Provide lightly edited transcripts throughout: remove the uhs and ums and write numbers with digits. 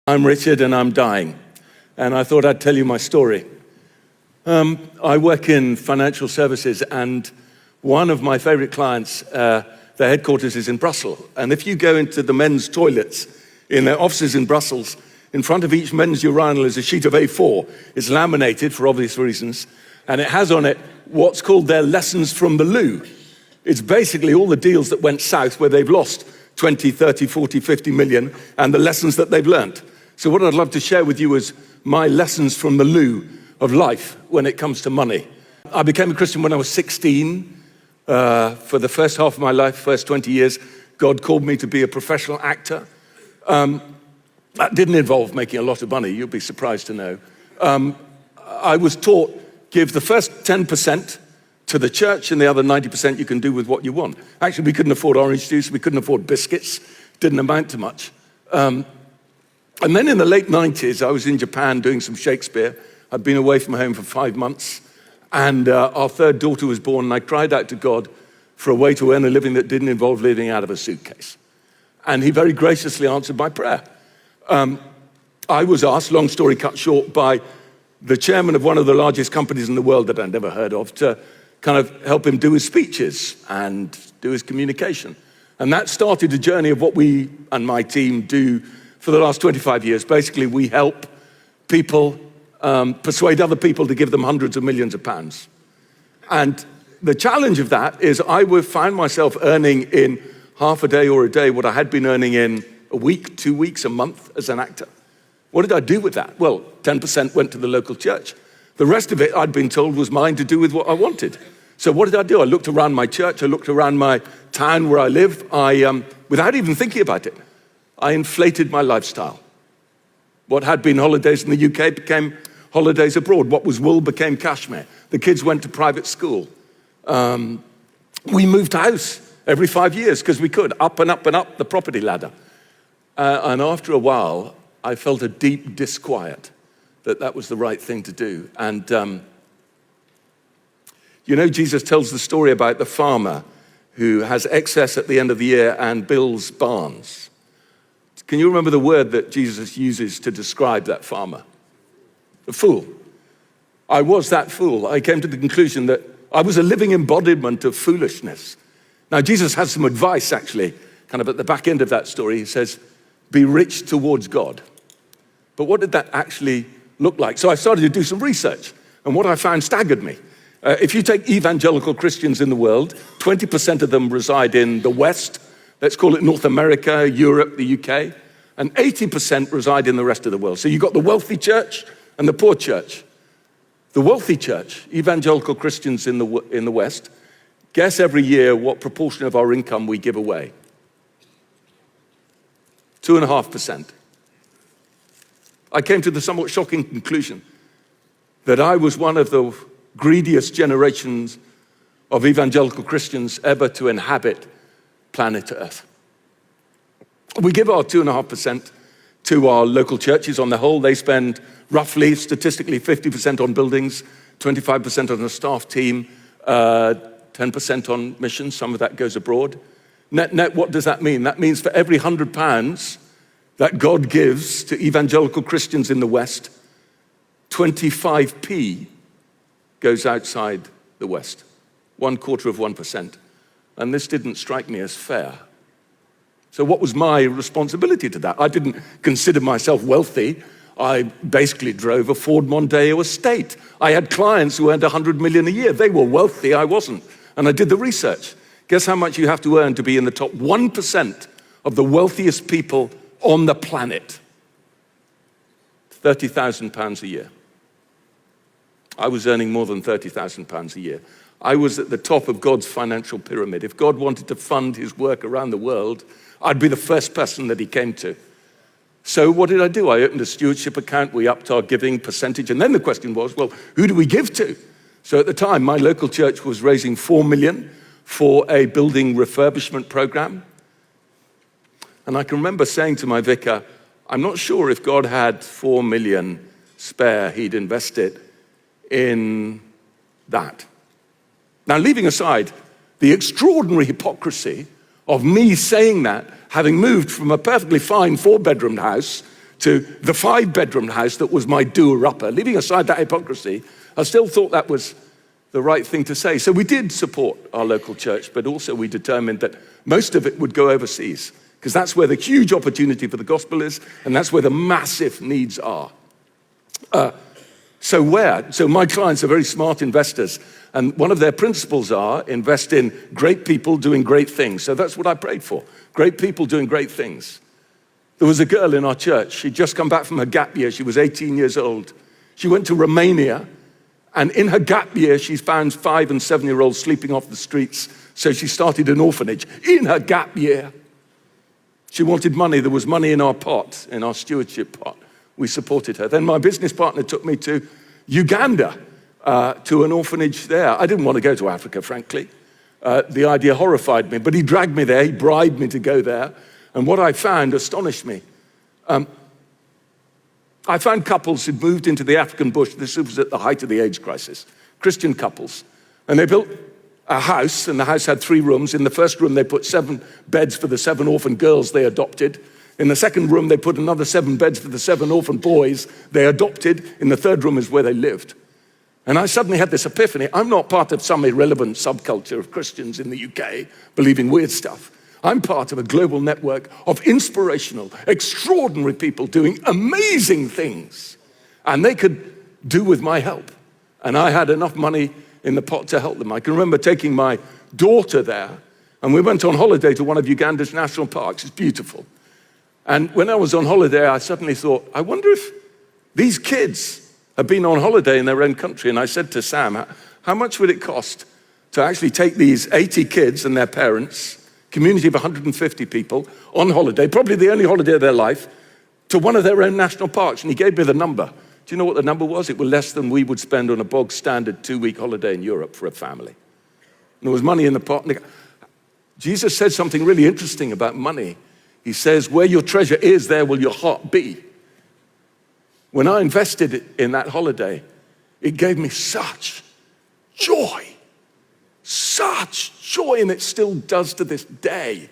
I'm Richard and I'm dying. And I thought I'd tell you my story. I work in financial services, and one of my favorite clients, their headquarters is in Brussels. And if you go into the men's toilets in their offices in Brussels, in front of each men's urinal is a sheet of A4. It's laminated for obvious reasons, and it has on it what's called their lessons from the loo. It's basically all the deals that went south where they've lost 20, 30, 40, 50 million, and the lessons that they've learned. So what I'd love to share with you is my lessons from the loo of life when it comes to money. I became a Christian when I was 16. For the first half of my life, first 20 years, God called me to be a professional actor. That didn't involve making a lot of money, you'll be surprised to know. I was taught, give the first 10% to the church and the other 90% you can do with what you want. Actually, we couldn't afford orange juice, we couldn't afford biscuits, didn't amount to much. And then in the late 90s, I was in Japan doing some Shakespeare. I'd been away from home for 5 months, and our third daughter was born, and I cried out to God for a way to earn a living that didn't involve living out of a suitcase. And he very graciously answered my prayer. I was asked, long story cut short, by the chairman of one of the largest companies in the world that I'd never heard of to kind of help him do his speeches and do his communication. And that started a journey of what we and my team do for the last 25 years. Basically, we help people persuade other people to give them hundreds of millions of pounds. And the challenge of that is I would find myself earning in half a day or a day what I had been earning in a week, 2 weeks, a month as an actor. What did I do with that? Well, 10% went to the local church. The rest of it, I'd been told, was mine to do with what I wanted. So what did I do? I looked around my church, I looked around my town where I live. Without even thinking about it, I inflated my lifestyle. What had been holidays in the UK became holidays abroad. What was wool became cashmere. The kids went to private school. We moved house every 5 years because we could, up and up and up the property ladder. And after a while, I felt a deep disquiet that was the right thing to do. And Jesus tells the story about the farmer who has excess at the end of the year and builds barns. Can you remember the word that Jesus uses to describe that farmer? A fool. I was that fool. I came to the conclusion that I was a living embodiment of foolishness. Now, Jesus has some advice, actually, kind of at the back end of that story. He says, be rich towards God. But what did that actually look like? So I started to do some research, and what I found staggered me. If you take evangelical Christians in the world, 20% of them reside in the West. Let's call it North America, Europe, the UK, and 80% reside in the rest of the world. So you've got the wealthy church and the poor church. The wealthy church, evangelical Christians in the West, guess every year what proportion of our income we give away. 2.5%. I came to the somewhat shocking conclusion that I was one of the greediest generations of evangelical Christians ever to inhabit planet Earth. We give our 2.5% to our local churches. On the whole, they spend roughly, statistically, 50% on buildings, 25% on a staff team, 10% on missions. Some of that goes abroad. Net, what does that mean? That means for every £100 that God gives to evangelical Christians in the West, 25p goes outside the West, 1/4%. And this didn't strike me as fair. So what was my responsibility to that? I didn't consider myself wealthy. I basically drove a Ford Mondeo estate. I had clients who earned 100 million a year. They were wealthy, I wasn't. And I did the research. Guess how much you have to earn to be in the top 1% of the wealthiest people on the planet? £30,000 a year. I was earning more than £30,000 a year. I was at the top of God's financial pyramid. If God wanted to fund his work around the world, I'd be the first person that he came to. So what did I do? I opened a stewardship account. We upped our giving percentage. And then the question was, well, who do we give to? So at the time, my local church was raising 4 million for a building refurbishment program. And I can remember saying to my vicar, I'm not sure if God had 4 million spare, he'd invest it in that. Now, leaving aside the extraordinary hypocrisy of me saying that, having moved from a perfectly fine 4-bedroom house to the 5-bedroom house that was my doer-upper. Leaving aside that hypocrisy, I still thought that was the right thing to say. So we did support our local church, but also we determined that most of it would go overseas, because that's where the huge opportunity for the gospel is, and that's where the massive needs are. So my clients are very smart investors, and one of their principles are invest in great people doing great things. So that's what I prayed for, great people doing great things. There was a girl in our church. She'd just come back from her gap year. She was 18 years old. She went to Romania, and in her gap year, she found 5- and 7-year-olds sleeping off the streets. So she started an orphanage in her gap year. She wanted money. There was money in our pot, in our stewardship pot. We supported her. Then my business partner took me to Uganda, to an orphanage there. I didn't want to go to Africa, frankly. The idea horrified me, but he dragged me there. He bribed me to go there. And what I found astonished me. I found couples who'd moved into the African bush. This was at the height of the AIDS crisis. Christian couples. And they built a house, and the house had 3 rooms. In the first room, they put 7 beds for the 7 orphan girls they adopted. In the second room, they put another 7 beds for the 7 orphan boys they adopted. In the third room is where they lived. And I suddenly had this epiphany. I'm not part of some irrelevant subculture of Christians in the UK believing weird stuff. I'm part of a global network of inspirational, extraordinary people doing amazing things. And they could do with my help. And I had enough money in the pot to help them. I can remember taking my daughter there, and we went on holiday to one of Uganda's national parks. It's beautiful. And when I was on holiday, I suddenly thought, I wonder if these kids have been on holiday in their own country. And I said to Sam, how much would it cost to actually take these 80 kids and their parents, community of 150 people, on holiday, probably the only holiday of their life, to one of their own national parks? And he gave me the number. Do you know what the number was? It was less than we would spend on a bog standard 2-week holiday in Europe for a family. And there was money in the pot. Jesus said something really interesting about money. He says, where your treasure is, there will your heart be. When I invested in that holiday, it gave me such joy, and it still does to this day.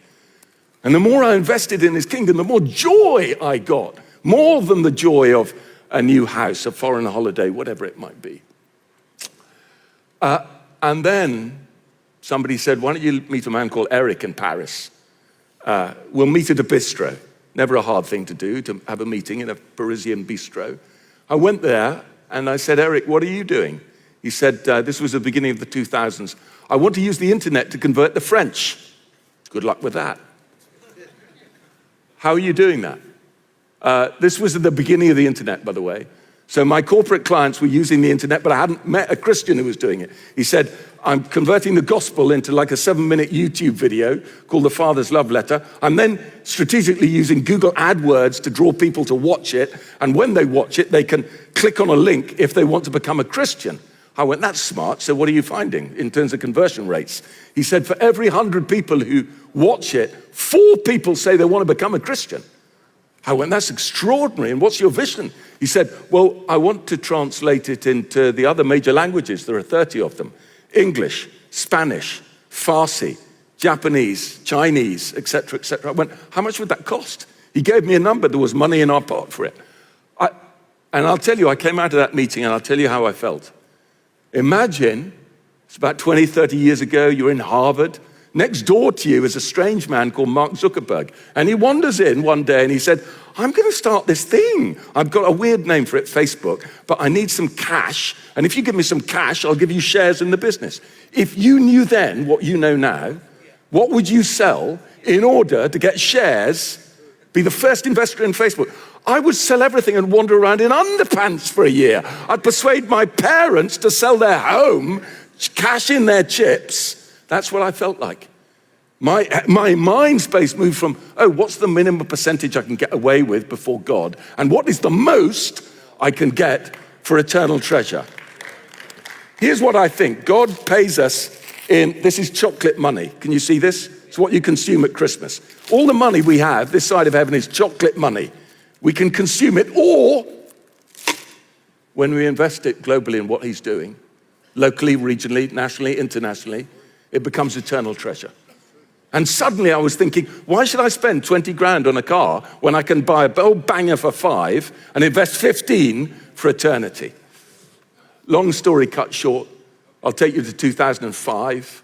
And the more I invested in his kingdom, the more joy I got, more than the joy of a new house, a foreign holiday, whatever it might be. And then somebody said, why don't you meet a man called Eric in Paris? We'll meet at a bistro. Never a hard thing to do, to have a meeting in a Parisian bistro. I went there and I said, Eric, what are you doing? He said, this was the beginning of the 2000s. I want to use the internet to convert the French. Good luck with that. How are you doing that? This was at the beginning of the internet, by the way. So my corporate clients were using the internet, but I hadn't met a Christian who was doing it. He said, I'm converting the gospel into like a 7-minute YouTube video called The Father's Love Letter. I'm then strategically using Google AdWords to draw people to watch it. And when they watch it, they can click on a link if they want to become a Christian. I went, that's smart. So what are you finding in terms of conversion rates? He said, for every 100 people who watch it, 4 people say they want to become a Christian. I went, that's extraordinary. And what's your vision? He said, well, I want to translate it into the other major languages. There are 30 of them. English, Spanish, Farsi, Japanese, Chinese, etc., etc. I went, how much would that cost? He gave me a number. There was money in our pot for it. And I'll tell you, I came out of that meeting and I'll tell you how I felt. Imagine, it's about 20, 30 years ago, you're in Harvard. Next door to you is a strange man called Mark Zuckerberg. And he wanders in one day and he said, I'm going to start this thing. I've got a weird name for it, Facebook, but I need some cash. And if you give me some cash, I'll give you shares in the business. If you knew then what you know now, what would you sell in order to get shares, be the first investor in Facebook? I would sell everything and wander around in underpants for a year. I'd persuade my parents to sell their home, cash in their chips. That's what I felt like. My mind space moved from, what's the minimum percentage I can get away with before God? And what is the most I can get for eternal treasure? Here's what I think. God pays us this is chocolate money. Can you see this? It's what you consume at Christmas. All the money we have this side of heaven is chocolate money. We can consume it, or when we invest it globally in what he's doing, locally, regionally, nationally, internationally, it becomes eternal treasure. And suddenly I was thinking, why should I spend 20 grand on a car when I can buy a old banger for 5 and invest 15 for eternity? Long story cut short, I'll take you to 2005.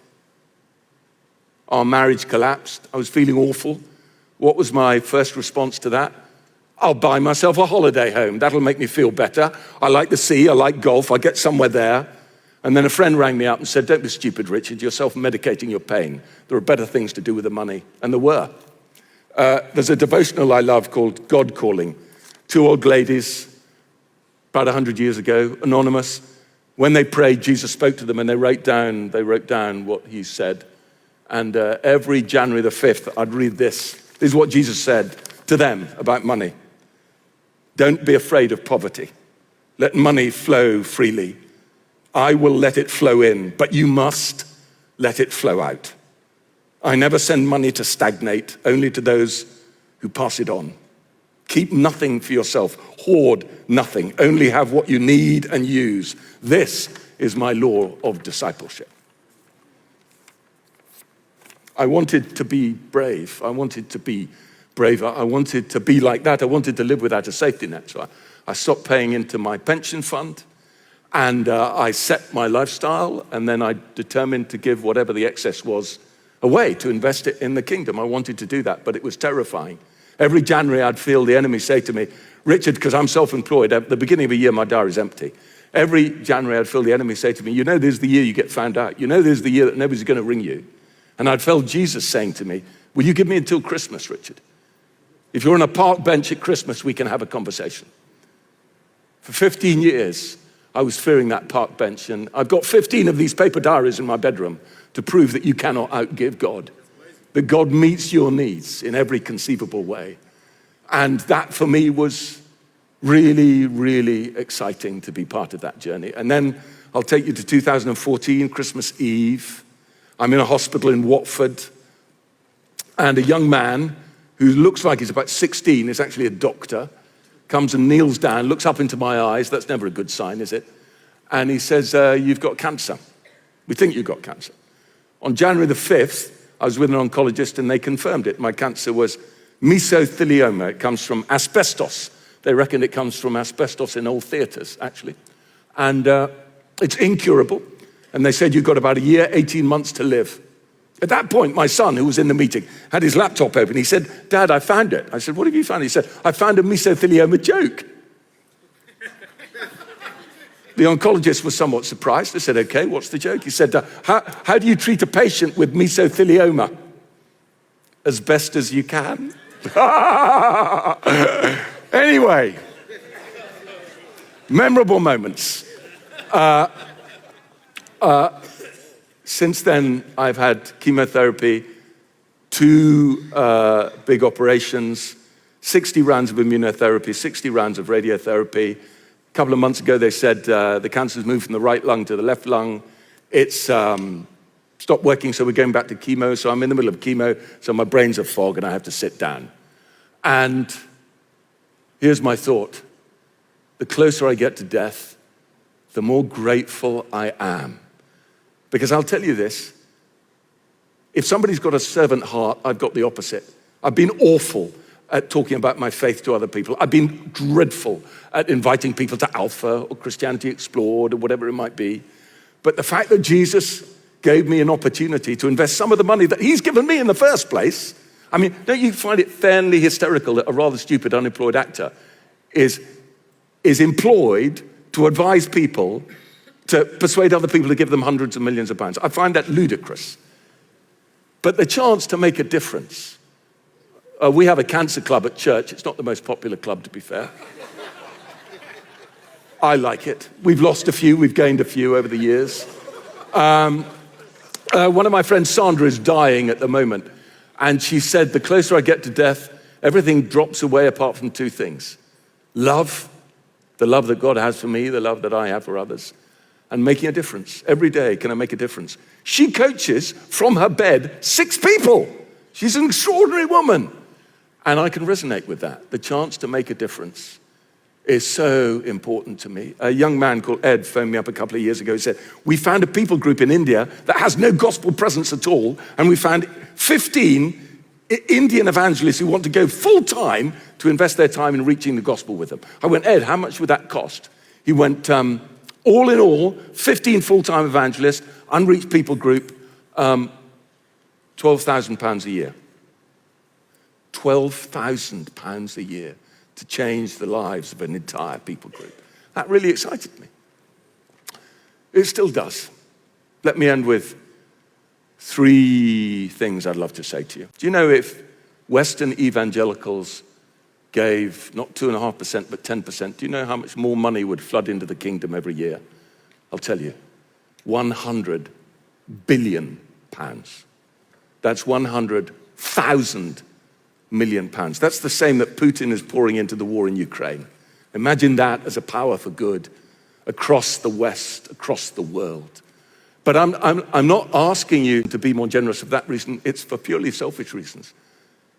Our marriage collapsed. I was feeling awful. What was my first response to that? I'll buy myself a holiday home. That'll make me feel better. I like the sea, I like golf, I'll get somewhere there. And then a friend rang me up and said, don't be stupid, Richard, you're self-medicating your pain. There are better things to do with the money. And there were. There's a devotional I love called God Calling. 2 old ladies, about 100 years ago, anonymous. When they prayed, Jesus spoke to them and they wrote down what he said. And every January the 5th, I'd read this. This is what Jesus said to them about money. Don't be afraid of poverty. Let money flow freely. I will let it flow in, but you must let it flow out. I never send money to stagnate, only to those who pass it on. Keep nothing for yourself. Hoard nothing. Only have what you need and use. This is my law of discipleship. I wanted to be brave. I wanted to be braver. I wanted to be like that. I wanted to live without a safety net. So I stopped paying into my pension fund. And I set my lifestyle, and then I determined to give whatever the excess was away to invest it in the kingdom. I wanted to do that, but it was terrifying. Every January, I'd feel the enemy say to me, Richard, because I'm self-employed, at the beginning of a year, my diary's empty. Every January, I'd feel the enemy say to me, you know, this is the year you get found out. You know, this is the year that nobody's going to ring you. And I'd felt Jesus saying to me, will you give me until Christmas, Richard? If you're on a park bench at Christmas, we can have a conversation. For 15 years, I was fearing that park bench, and I've got 15 of these paper diaries in my bedroom to prove that you cannot outgive God, that God meets your needs in every conceivable way. And that for me was really, really exciting to be part of that journey. And then I'll take you to 2014, Christmas Eve. I'm in a hospital in Watford, and a young man who looks like he's about 16, is actually a doctor, comes and kneels down, looks up into my eyes. That's never a good sign, is it? And he says, you've got cancer. We think you've got cancer. On January the 5th, I was with an oncologist and they confirmed it. My cancer was mesothelioma. It comes from asbestos. They reckon it comes from asbestos in old theaters, actually. And it's incurable. And they said, you've got about a year, 18 months to live. At that point, my son, who was in the meeting, had his laptop open. He said, Dad, I found it. I said, what have you found? He said, I found a mesothelioma joke. The oncologist was somewhat surprised. I said, okay, what's the joke? He said, how do you treat a patient with mesothelioma? As best as you can. Anyway, memorable moments. Since then, I've had chemotherapy, 2 big operations, 60 rounds of immunotherapy, 60 rounds of radiotherapy. A couple of months ago, they said the cancer's moved from the right lung to the left lung. It's stopped working, so we're going back to chemo. So I'm in the middle of chemo, so my brain's a fog and I have to sit down. And here's my thought. The closer I get to death, the more grateful I am. Because I'll tell you this, if somebody's got a servant heart, I've got the opposite. I've been awful at talking about my faith to other people. I've been dreadful at inviting people to Alpha or Christianity Explored or whatever it might be. But the fact that Jesus gave me an opportunity to invest some of the money that he's given me in the first place, I mean, don't you find it fairly hysterical that a rather stupid unemployed actor is employed to advise people to persuade other people to give them hundreds of millions of pounds? I find that ludicrous. But the chance to make a difference. We have a cancer club at church. It's not the most popular club, to be fair. I like it. We've lost a few, we've gained a few over the years. One of my friends, Sandra, is dying at the moment. And she said, the closer I get to death, everything drops away apart from 2 things. Love, the love that God has for me, the love that I have for others. And making a difference. Every day, can I make a difference? She coaches from her bed 6 people. She's an extraordinary woman. And I can resonate with that. The chance to make a difference is so important to me. A young man called Ed phoned me up a couple of years ago. He said, we found a people group in India that has no gospel presence at all, and we found 15 Indian evangelists who want to go full time to invest their time in reaching the gospel with them. I went, Ed, how much would that cost? He went, all in all, 15 full-time evangelists, unreached people group, £12,000 a year. £12,000 a year to change the lives of an entire people group. That really excited me. It still does. Let me end with 3 things I'd love to say to you. Do you know if Western evangelicals gave not 2.5%, but 10%, do you know how much more money would flood into the kingdom every year? I'll tell you, 100 billion pounds. That's 100,000 million pounds. That's the same that Putin is pouring into the war in Ukraine. Imagine that as a power for good across the West, across the world. But I'm not asking you to be more generous for that reason. It's for purely selfish reasons.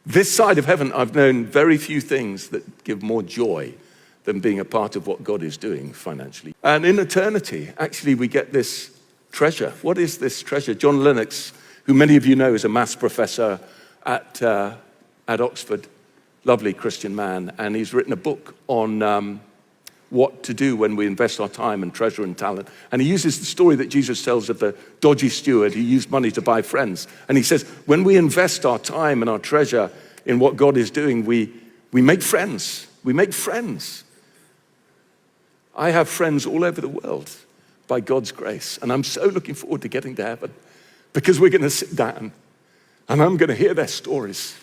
This side of heaven, I've known very few things that give more joy than being a part of what God is doing financially. And in eternity, actually, we get this treasure. What is this treasure? John Lennox, who many of you know is a maths professor at Oxford, lovely Christian man, and he's written a book on what to do when we invest our time and treasure and talent. And he uses the story that Jesus tells of the dodgy steward who used money to buy friends. And he says, when we invest our time and our treasure in what God is doing, we make friends. We make friends. I have friends all over the world by God's grace. And I'm so looking forward to getting to heaven because we're going to sit down and I'm going to hear their stories.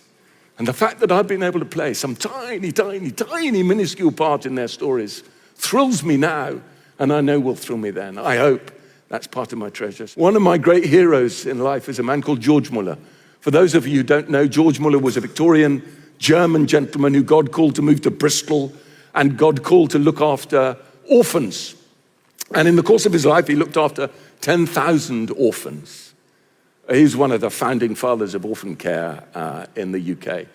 And the fact that I've been able to play some tiny, tiny, tiny minuscule part in their stories thrills me now, and I know will thrill me then. I hope that's part of my treasures. One of my great heroes in life is a man called George Muller. For those of you who don't know, George Muller was a Victorian German gentleman who God called to move to Bristol, and God called to look after orphans. And in the course of his life, he looked after 10,000 orphans. He's one of the founding fathers of orphan care in the UK.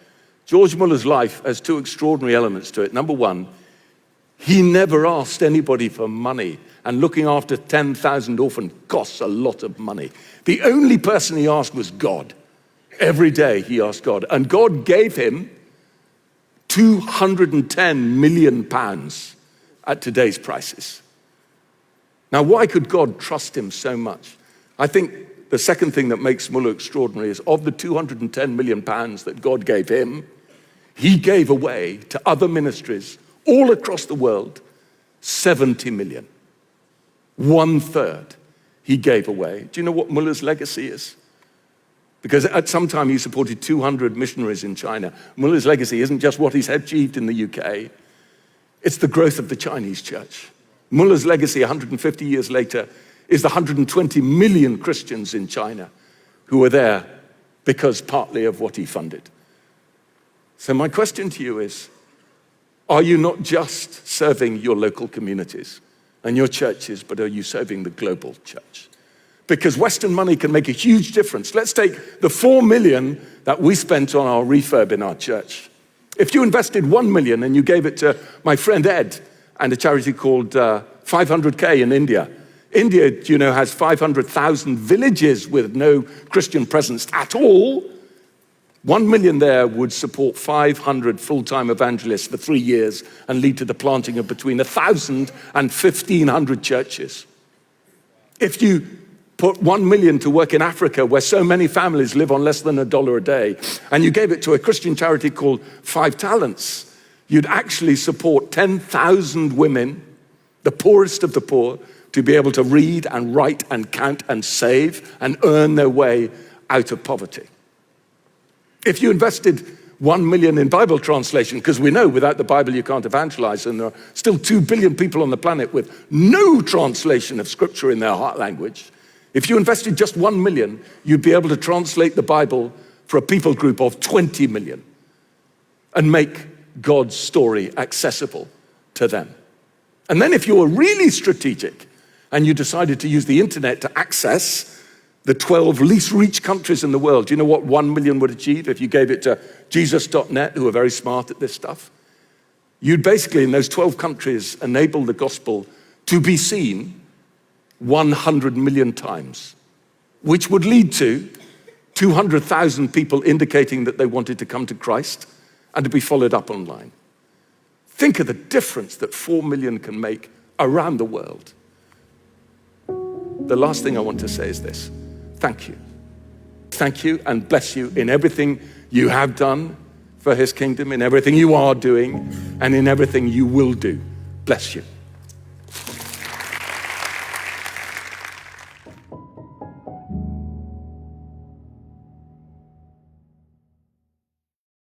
George Muller's life has 2 extraordinary elements to it. Number one, he never asked anybody for money, and looking after 10,000 orphans costs a lot of money. The only person he asked was God. Every day he asked God, and God gave him 210 million pounds at today's prices. Now, why could God trust him so much? I think the second thing that makes Muller extraordinary is of the 210 million pounds that God gave him, he gave away to other ministries all across the world, 70 million. 1/3 he gave away. Do you know what Muller's legacy is? Because at some time he supported 200 missionaries in China. Muller's legacy isn't just what he's achieved in the UK, it's the growth of the Chinese church. Muller's legacy 150 years later is the 120 million Christians in China who were there because partly of what he funded. So my question to you is, are you not just serving your local communities and your churches, but are you serving the global church? Because Western money can make a huge difference. Let's take the 4 million that we spent on our refurb in our church. If you invested 1 million and you gave it to my friend Ed and a charity called 500K in India. India, you know, has 500,000 villages with no Christian presence at all. 1 million there would support 500 full-time evangelists for 3 years and lead to the planting of between 1,000 and 1,500 churches. If you put 1 million to work in Africa, where so many families live on less than $1 a day, and you gave it to a Christian charity called 5 Talents, you'd actually support 10,000 women, the poorest of the poor, to be able to read and write and count and save and earn their way out of poverty. If you invested 1 million in Bible translation, because we know without the Bible you can't evangelize, and there are still 2 billion people on the planet with no translation of scripture in their heart language. If you invested just 1 million, you'd be able to translate the Bible for a people group of 20 million and make God's story accessible to them. And then if you were really strategic and you decided to use the internet to access the 12 least reached countries in the world, do you know what 1 million would achieve if you gave it to Jesus.net, who are very smart at this stuff? you'd basically, in those 12 countries, enable the gospel to be seen 100 million times, which would lead to 200,000 people indicating that they wanted to come to Christ and to be followed up online. Think of the difference that 4 million can make around the world. The last thing I want to say is this: thank you. Thank you and bless you in everything you have done for his kingdom, in everything you are doing, and in everything you will do. Bless you.